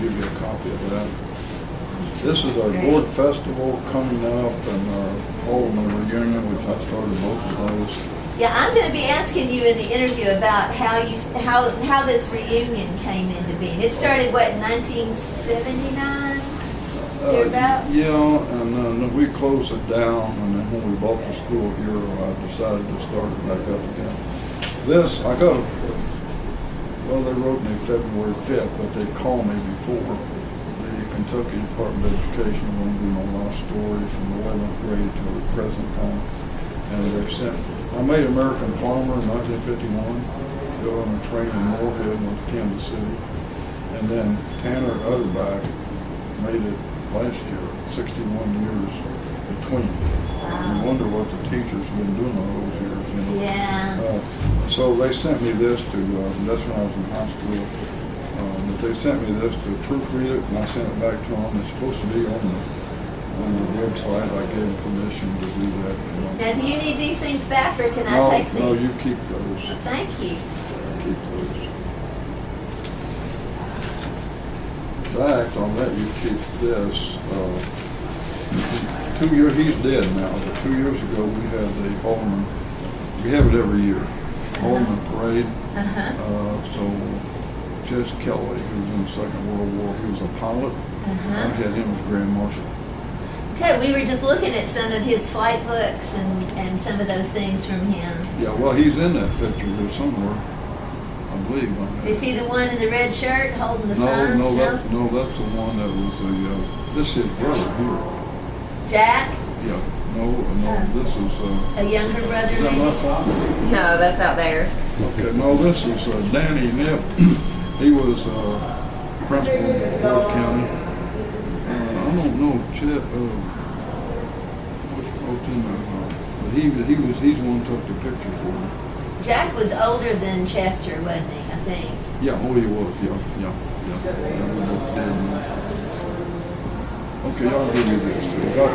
give you a copy of that. This is our board festival coming up and our Alderman reunion, which I started both of those. Yeah, I'm going to be asking you in the interview about how this reunion came into being. It started, what, in 1979? Yeah, and then we closed it down, and then when we bought the school here, I decided to start it back up again. This, I got, well, they wrote me February 5th, but they called me before. The Kentucky Department of Education wanted to know my story from 11th grade to the present time. And they sent, I made American Farmer in 1951, go on a train in Moorhead, went to Kansas City. And then Tanner Utterback made it last year, 61 years between. Wow. You wonder what the teachers have been doing all those years. You know? Yeah. So they sent me this to, that's when I was in high school. But they sent me this to proofread it, and I sent it back to them. It's supposed to be on the website. I gave them permission to do that. You know. Now, do you need these things back, or can I take these? No, you keep those. Thank you. Keep those. In fact, I'll let you keep this. 2 years, he's dead now, but 2 years ago we had the Alderman, we have it every year, Alderman Parade. So Jess Kelly, who was in the Second World War, he was a pilot. I had him as Grand Marshal. Okay, we were just looking at some of his flight books and some of those things from him. Yeah, well, he's in that picture here somewhere, I believe. Is he the one in the red shirt holding the sign? No, that's the one that was this is his brother here. Jack? Yeah, no, this is a younger brother. Is that my father? No, that's out there. Okay, no, this is Danny Knipp. He was principal in Ford County. I don't know Chet, which wrote in there, but he's the one who took the picture for me. Jack was older than Chester, wasn't he? I think. Yeah, oh, he was. Yeah. We both did. Okay, I'll give you this too. Got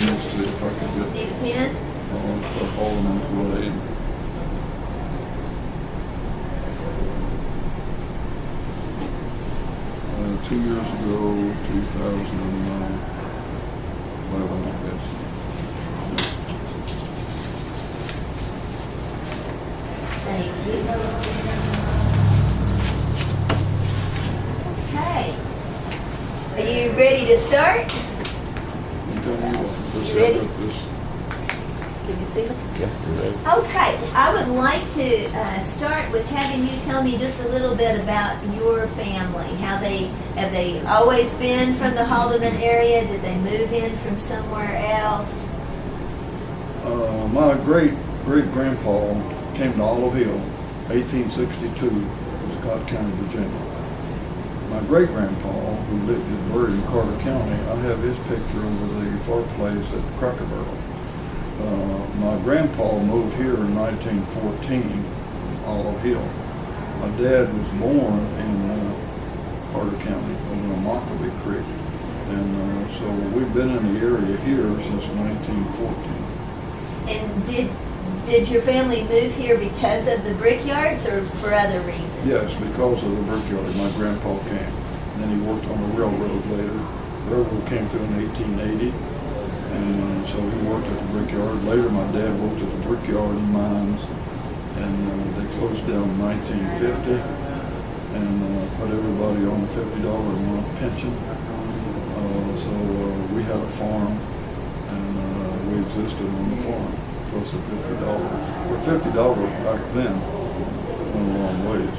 let's see if I can get. Need a pen? Put Alderman Parade. 2 years ago, 2009, 11, I guess. Thank you. Okay. Are you ready to start? You tell me what. You ready? This. Can you see me? Yeah, you're ready. Okay, I would like to start with having you tell me just a little bit about your family. Have they always been from the Haldeman area? Did they move in from somewhere else? My great-grandpa came to Olive Hill, 1862, Scott County, Virginia. My great-grandpa, who is buried in Carter County, I have his picture over the fireplace at Cracker Barrel. My grandpa moved here in 1914 from Olive Hill. My dad was born in Carter County over on Mockabee Creek. And so we've been in the area here since 1914. And did your family move here because of the brickyards or for other reasons? Yes, because of the brickyard. My grandpa came. And then he worked on the railroad later. The railroad came through in 1880. And so he worked at the brickyard. Later, my dad worked at the brickyard and mines, and they closed down in 1950 and put everybody on a $50 a month pension. So we had a farm, and we existed on the farm, plus the $50. For $50 back then, went a long ways.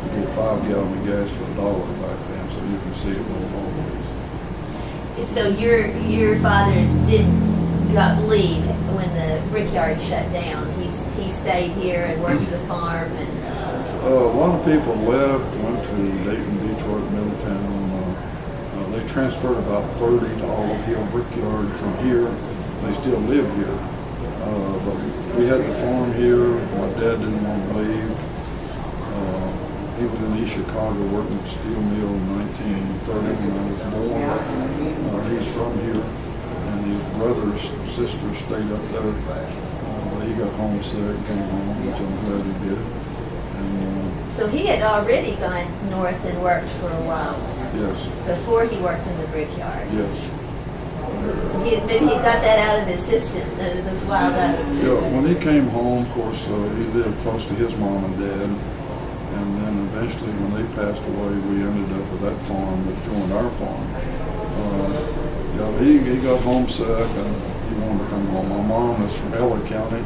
You get 5 gallons of gas for $1 back then, so you can see it went a long ways. So your father didn't leave when the brickyard shut down. He stayed here and worked the farm. And a lot of people left, went to Dayton, Detroit, Middletown. They transferred about 30 to Olive Hill Brickyard from here. They still live here. But we had the farm here. My dad didn't want to leave. He was in East Chicago working at the steel mill in 1930 when I was born. He's from here, and his brother's sister stayed up there. He got homesick, came home, which I'm glad he did. And And So he had already gone north and worked for a while yes, before he worked in the brickyards. yes. So maybe he got that out of his system, those wild oats. Yeah, when he came home, of course, he lived close to his mom and dad. And then eventually, when they passed away, we ended up with that farm that joined our farm. Yeah, he got homesick and he wanted to come home. My mom is from Eller County,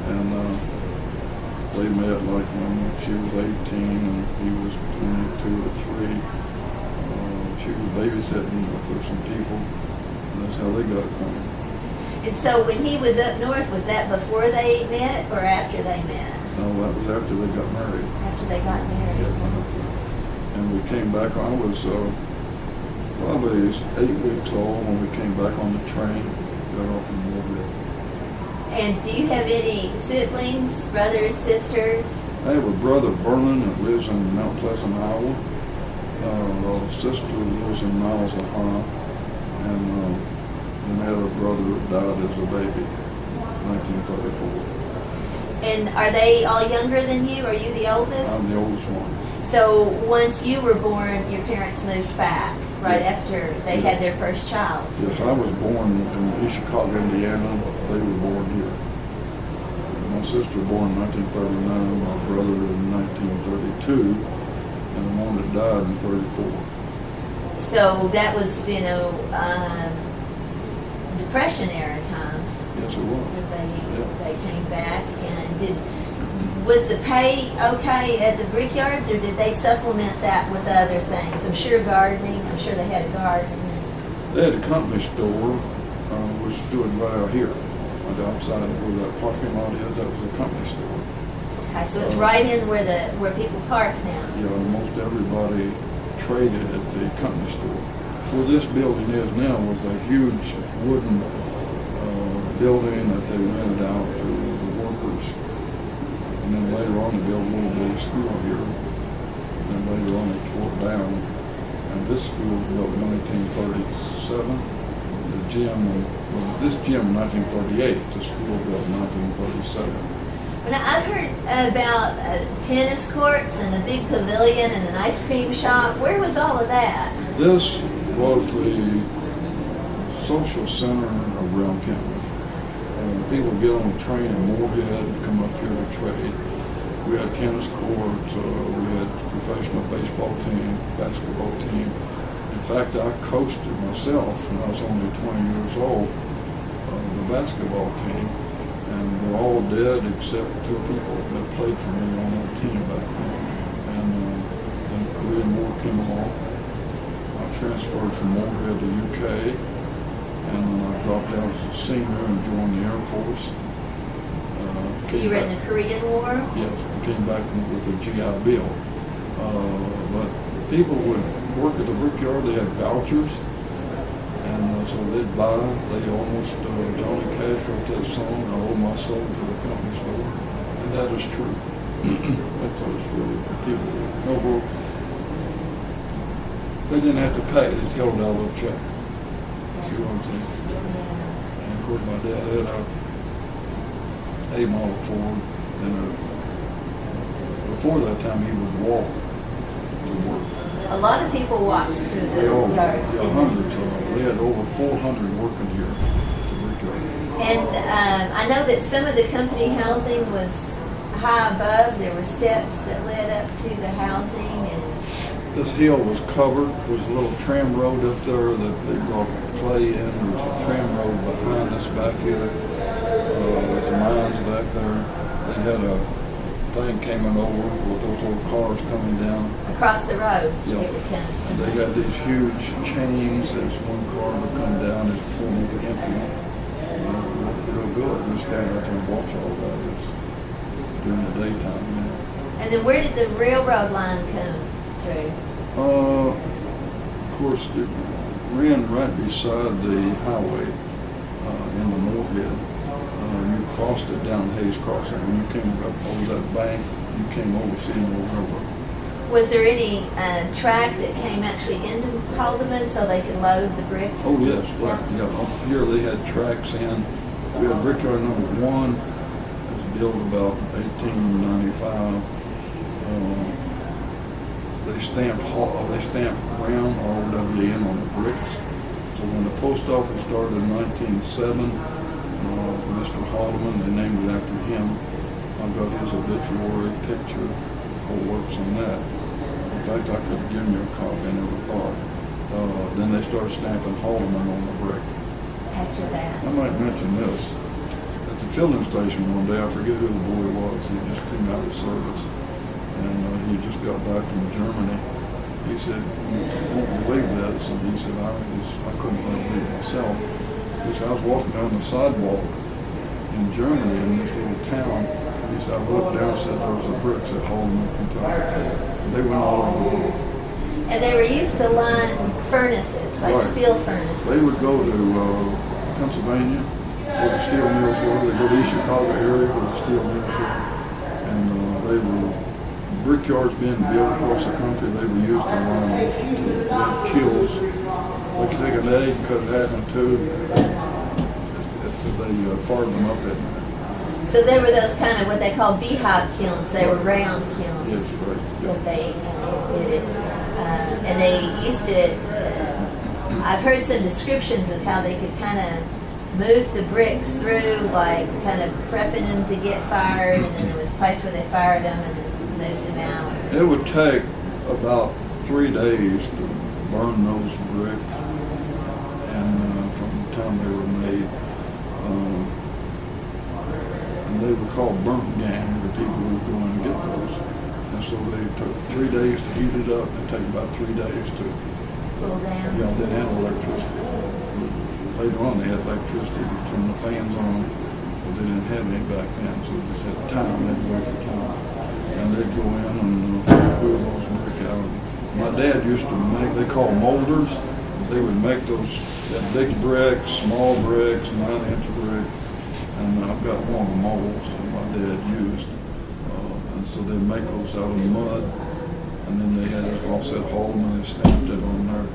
and they met like when she was 18 and he was 22 or 3. She was babysitting with some people, and that's how they got acquainted. And so when he was up north, was that before they met or after they met? No, that was after they got married. After they got married. Yeah, and we came back. I was probably 8 weeks old when we came back on the train, got off in Mobile. And do you have any siblings, brothers, sisters? I have a brother, Vernon, that lives in Mount Pleasant, Iowa. A sister lives in Miles, Ohio. And I had a brother that died as a baby, 1934. And are they all younger than you? Are you the oldest? I'm the oldest one. So once you were born, your parents moved back right Yeah. after they had their first child. Yes, I was born in East Chicago, Indiana. They were born here. My sister born in 1939, my brother in 1932, and the one that died in 34. So that was, Depression era times. Yes, it was. They came back, and was the pay okay at the brickyards, or did they supplement that with other things? I'm sure gardening. I'm sure they had a garden. They had a company store, which stood right out here, right outside where that parking lot is. That was a company store. Okay, so it's right in where people park now. Yeah, most everybody traded at the company store. Where this building is now was a huge wooden building that they rented out to the workers. And then later on they built a little bit of school here. And then later on they tore it down. And this school was built in 1937. The gym, this gym in 1938, the school built in 1937. Now, I've heard about tennis courts and a big pavilion and an ice cream shop. Where was all of that? This was the social center of Brown County. People would get on the train in Moorhead and come up here to trade. We had tennis courts, we had professional baseball team, basketball team. In fact, I coached it myself when I was only 20 years old, the basketball team. And we're all dead except 2 people that played for me on that team back then. And then the Korean War came along. I transferred from Moorhead to UK, and then I dropped out as a senior and joined the Air Force. So you were in the Korean War? Yes, I came back with a GI Bill. But people would work at the brickyard, they had vouchers. And so they'd buy, they almost, Johnny Cash wrote that song, I owe my soul to the company store. And that is true. That was really what people did. No, well, they didn't have to pay, they just held out a little check. See what I'm saying? And of course my dad had a model Ford, and before that time he would walk to work. A lot of people walked to the yards, yeah, hundreds of them. We had over 400 working here at the brickyard. And I know that some of the company housing was high above. There were steps that led up to the housing. And this hill was covered. There was a little tram road up there that they brought play in. There was a tram road behind us back here. There's mines back there. They had a thing coming over with those little cars coming down. Across the road, Yeah. they would come. And they got these huge chains. As one car would come down, it's pulling up an empty one. And it looked real good. We stand out there and watch all that. It's during the daytime, you know. And then where did the railroad line come through? Of course, it ran right beside the highway in the Moorhead. You crossed it down Hayes Crossing. When you came up over that bank, you came over seeing the railroad. Was there any track that came actually into Haldeman so they could load the bricks? Oh yes, right. Yeah, up here they had tracks in. We had brickyard number 1. It was built about 1895, they stamped Brown, RWN, on the bricks. So when the post office started in 1907, Mr. Haldeman, they named it after him. I got his obituary picture, whole works on that. In fact, I could have given you a copy, I never thought. Then they started stamping Haldeman on the brick. After that. I might mention this. At the filling station one day, I forget who the boy was. He just came out of service. And he just got back from Germany. He said, "You won't believe this." And he said, I couldn't believe it myself. He said, "I was walking down the sidewalk in Germany in this little town." He said, "I looked down and said there was a bricks at Haldeman, Kentucky." They went all over the world. And they were used to line furnaces, like Right. steel furnaces. They would go to Pennsylvania, where the steel mills were. They go to the East Chicago area where the steel mills were. And they were, brickyards being built across the country, they were used to line those kills. They could take an egg and cut it half in two. They fired them up at night. So they were those kind of what they call beehive kilns. They were round kilns. Yes, right. Yeah. That they did it. And they used to, I've heard some descriptions of how they could kind of move the bricks through, like kind of prepping them to get fired, and then there was a place where they fired them and then moved them out. It would take about 3 days to burn those bricks, and from the time they were made. And they were called burnt gang, the people who would go in and get those. And so they took 3 days to heat it up, and take about 3 days to Cool down. they didn't have electricity. Later on they had electricity to turn the fans on, but they didn't have any back then, so they just had time, they had to wait for time. And they'd go in and wheel those brick out. My dad used to make, they call molders. They would make those, that big bricks, small bricks, 9-inch brick. And I've got one of the molds that my dad used. And so they'd make those out of mud. And then they had it all set Haldeman, they stamped it on there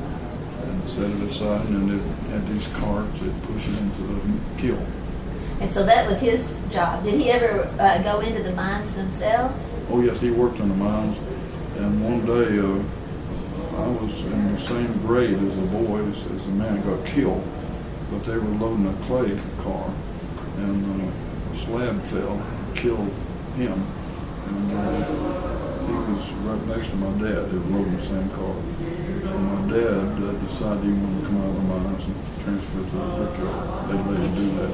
and set it aside. And then they had these carts, they'd push it into the kiln. And so that was his job. Did he ever go into the mines themselves? Oh yes, he worked in the mines. And one day I was in the same grade as the boys as the man got killed. But they were loading a clay car. And a slab fell, killed him. And he was right next to my dad. They were loading the same car. So my dad decided he wanted to come out of the mines and transfer to the brickyard. They let him do that.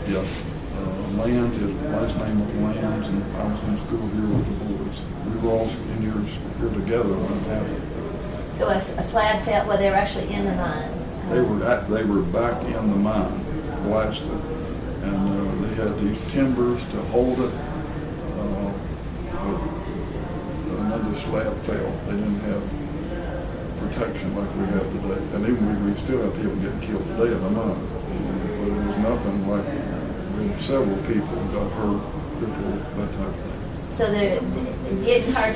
Yeah. Land, his last name was Lands, and I was in school here with the boys. We were all in here together when it happened. So a slab fell, well, they were actually in the mine. They were back in the mine, blasted. And they had these timbers to hold it. But another slab fell. They didn't have protection like we have today. And even we still have people getting killed today in the mine. But it was nothing like, several people got hurt, crippled, that type of thing. So getting hurt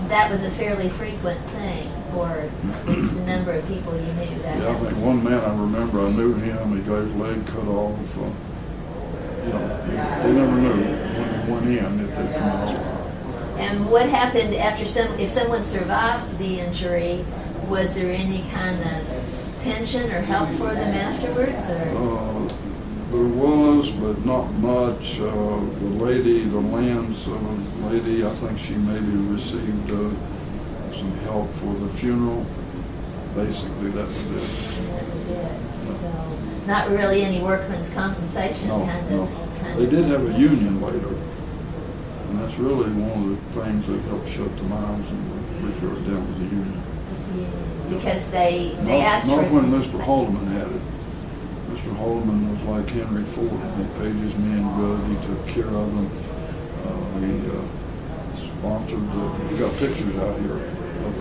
that was a fairly frequent thing, or at least a number of people you knew that. Yeah, I think one man I remember, I knew him, he got his leg cut off. They never knew when he went in if they'd come out. And what happened after if someone survived the injury, was there any kind of pension or help for them afterwards? Or? There was, but not much. The Lands lady, I think she maybe received some help for the funeral. Basically, that was it. That was it. So, not really any workman's compensation kind of. They did have a union later, and that's really one of the things that helped shut the mines and the brickyard down was the union. Because they asked for. Not when Mr. Haldeman had it. Mr. Haldeman was like Henry Ford. He paid his men good. He took care of them. He sponsored. We got pictures out here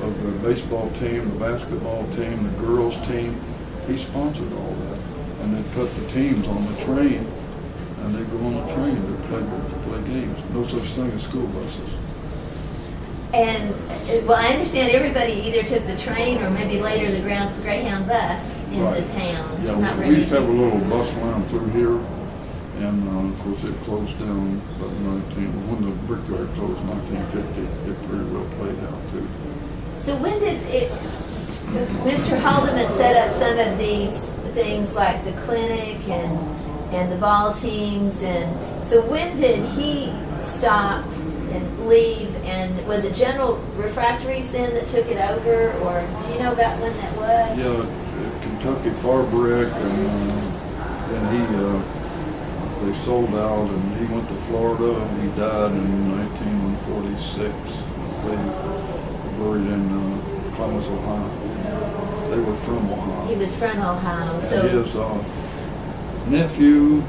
of the baseball team, the basketball team, the girls team. He sponsored all that, and they put the teams on the train, and they go on the train to play games. No such thing as school buses. And, well, I understand everybody either took the train or maybe later the Greyhound bus into town. Yeah, we used to have a little bus line through here, And of course it closed down about when the brickyard closed in 1950, it pretty well played out too. So when did Mr. Haldeman set up some of these things like the clinic and the ball teams, and so when did he stop and leave, and was it General Refractories then that took it over, or do you know about when that was? Yeah, Kentucky Farbrick, and he they sold out, and he went to Florida, and he died in 1946. They were buried in Columbus, Ohio. They were from Ohio. He was from Ohio, so and his nephew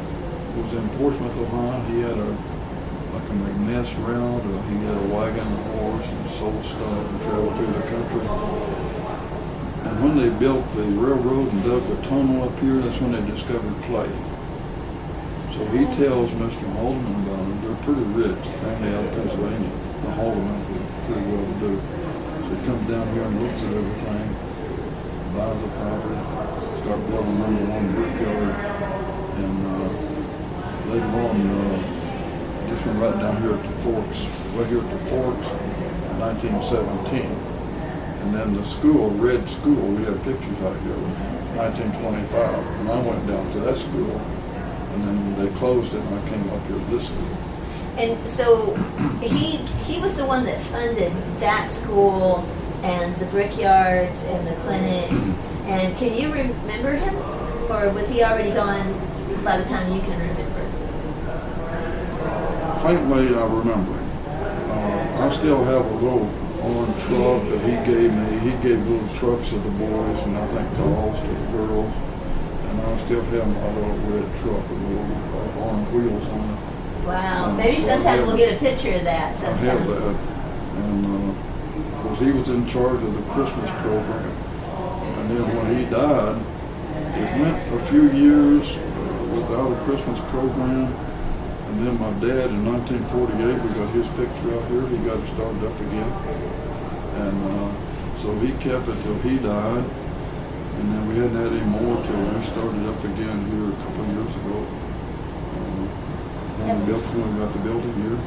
was in Portsmouth, Ohio. He had a McNess route. He had a wagon, a horse, and sold stuff and traveled through the country. And when they built the railroad and dug the tunnel up here, that's when they discovered clay. So he tells Mr. Haldeman about them. They're pretty rich, family out of Pennsylvania. The Haldemans were pretty well to do. So he comes down here and looks at everything, buys the property, start building #1 brickyard, and later on, this one right down here at the Forks, right here at the Forks, 1917. And then the school, Red School, we have pictures out here, 1925. And I went down to that school, and then they closed it, and I came up here to this school. and so he was the one that funded that school and the brickyards and the clinic. And can you remember him, or was he already gone by the time you can remember? Faintly, I remember him. I still have a little orange truck that he gave me. He gave little trucks to the boys, and I think dolls to the girls. And I still have my little red truck with little orange wheels on it. Wow. Maybe sometime we'll get a picture of that I sometime. have that. And of course, he was in charge of the Christmas program. And then when he died, it went a few years without a Christmas program. And then my dad in 1948, we got his picture out here, he got it started up again. And so he kept it till he died. And then we hadn't had any more till we started up again here a couple of years ago. When we got the building here,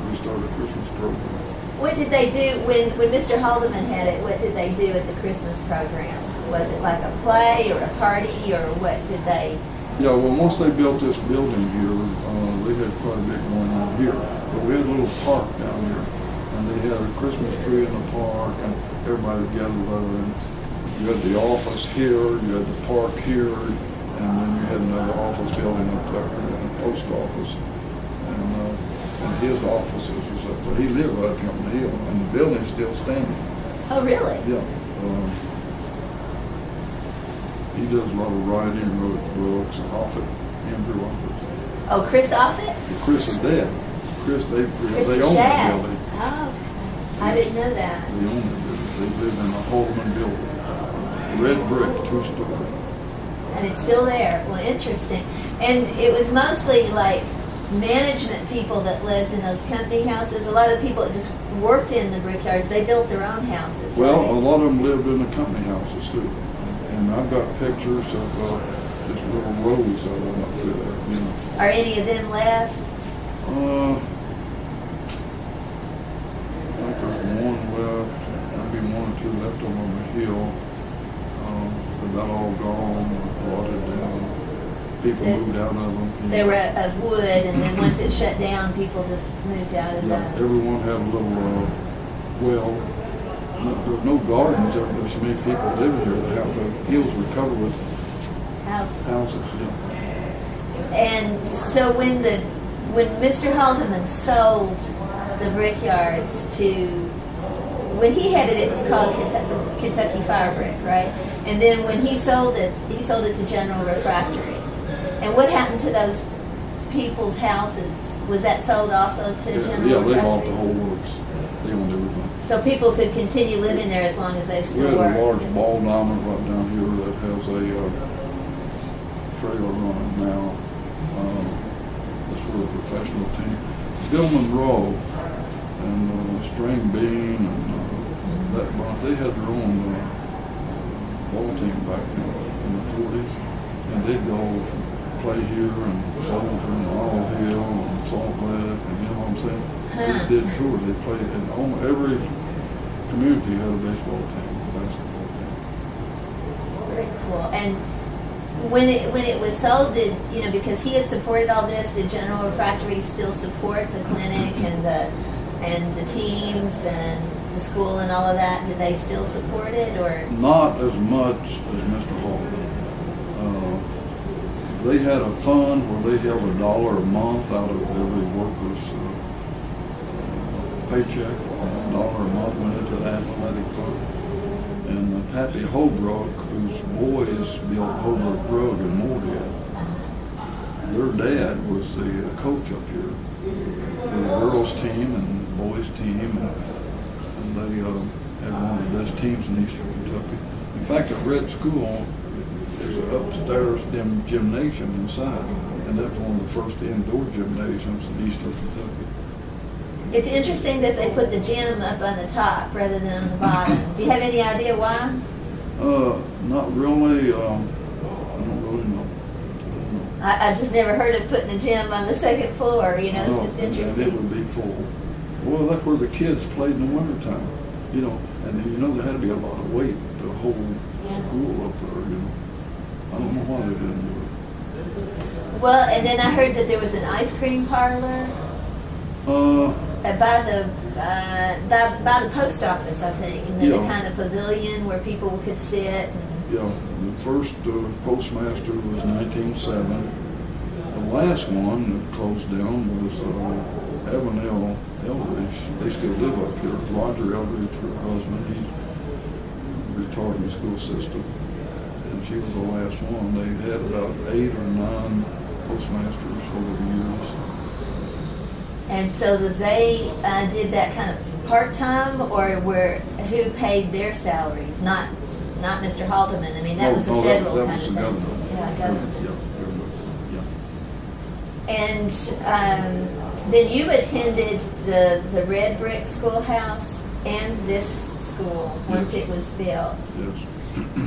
we started a Christmas program. What did they do when Mr. Haldeman had it? What did they do at the Christmas program? Was it like a play or a party, or what did they? Yeah, well, once they built this building here, they had quite a bit going on here. But we had a little park down here, and they had a Christmas tree in the park, and everybody gathered there. And you had the office here, you had the park here, and then you had another office building up there, and a post office. And his offices was up there. He lived right up here on the hill, and the building's still standing. Oh, really? Yeah. He does a lot of writing, wrote books, and Andrew Offit. Oh, Chris Offit? Chris is dead. Chris, they Chris' own the dad. building. Oh, I didn't know that. They own the building. They live in a Haldeman building. Red brick, 2-story. And it's still there. Well, interesting. And it was mostly like management people that lived in those company houses. A lot of the people that just worked in the brickyards, they built their own houses. Well, right? a lot of them lived in the company houses too. And I've got pictures of just little rows of them up there, you know. Are any of them left? I think there's one left, maybe 1 or 2 left on the hill. They're about all gone, rotted down. People moved out of them. They were of wood, and then once it shut down, people just moved out of Yeah, that. everyone had a little well. There's no gardens. There's so many people living here that have the hills were covered with houses. Yeah. And so when Mr. Haldeman sold the brickyards when he had it, it was called Kentucky Firebrick, right? And then when he sold it to General Refractories. And what happened to those people's houses? Was that sold also to General Yeah, they Refractories? bought the whole works. They owned everything. So people could continue living there as long as they We still had worked. a large ball diamond right down here that has a trailer on it now. That's for a professional team. Gilman Row and String Bean and that bunch, they had their own ball team back in the 40s. And they'd go from play here and Soldier and Laurel Hill and Salt Lake, and you know what I'm saying? Huh. They did tours. They played in almost every community had a baseball team, a basketball team. Very cool. And when it was sold, did because he had supported all this, did General Refractory still support the clinic and the teams and the school and all of that? Did they still support it, or Not as much as Mr. Hall. They had a fund where they held $1 a month out of every worker's paycheck. $1 a month went into the athletic fund. And Happy Holbrook, whose boys built Holbrook Drug in Moorhead, their dad was the coach up here for the girls' team and the boys' team, and they had one of the best teams in Eastern Kentucky. In fact, at Red School, there's an upstairs gymnasium inside, and that's one of the first indoor gymnasiums in Eastern Kentucky. it's interesting that they put the gym up on the top rather than on the bottom. Do you have any idea why? Not really. I don't really know. I just never heard of putting a gym on the second floor. It's No, just and interesting. it would be full. Well, that's where the kids played in the wintertime, and there had to be a lot of weight to hold school up there, I don't know why they didn't do it. Well, and then I heard that there was an ice cream parlor by the post office, I think, and then the kind of pavilion where people could sit. Yeah, the first postmaster was 1907. The last one that closed down was Avenel Eldridge. They still live up here. Roger Eldridge, her husband, he's retired in the school system. And she was the last one. They had about 8 or 9 postmasters over the years. And so that they did that kind of part-time, or who paid their salaries? Not Mr. Haldeman. I mean, that was the federal that kind was of the thing. government. Yeah, government. Yeah. And then you attended the Red Brick Schoolhouse and this school once it was built. Yes.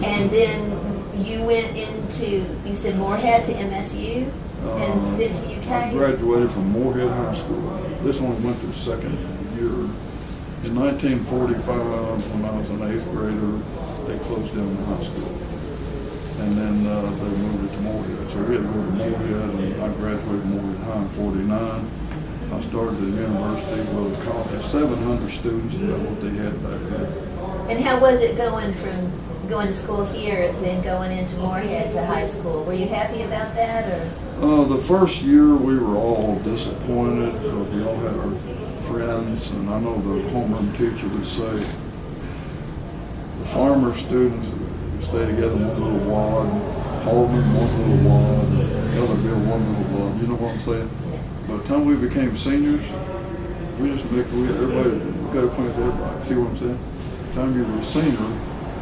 And then you went you said Moorhead to MSU, and then to UK? I graduated from Moorhead High School. This one went to the second year. In 1945, when I was an 8th grader, they closed down the high school. And then they moved it to Moorhead. So we had to go to Moorhead, and I graduated Moorhead High in 49. I started at the university with a college. 700 students, about what they had back then. And how was it going to school here, then going into Moorhead to high school? Were you happy about that, or? The first year we were all disappointed because we all had our friends, and I know the homeroom teacher would say the farmer students stay together in one little wad, Haldeman one little wad, Ellerville one little wad. You know what I'm saying? By the time we became seniors, everybody got acquainted with everybody. See what I'm saying? By the time you were a senior,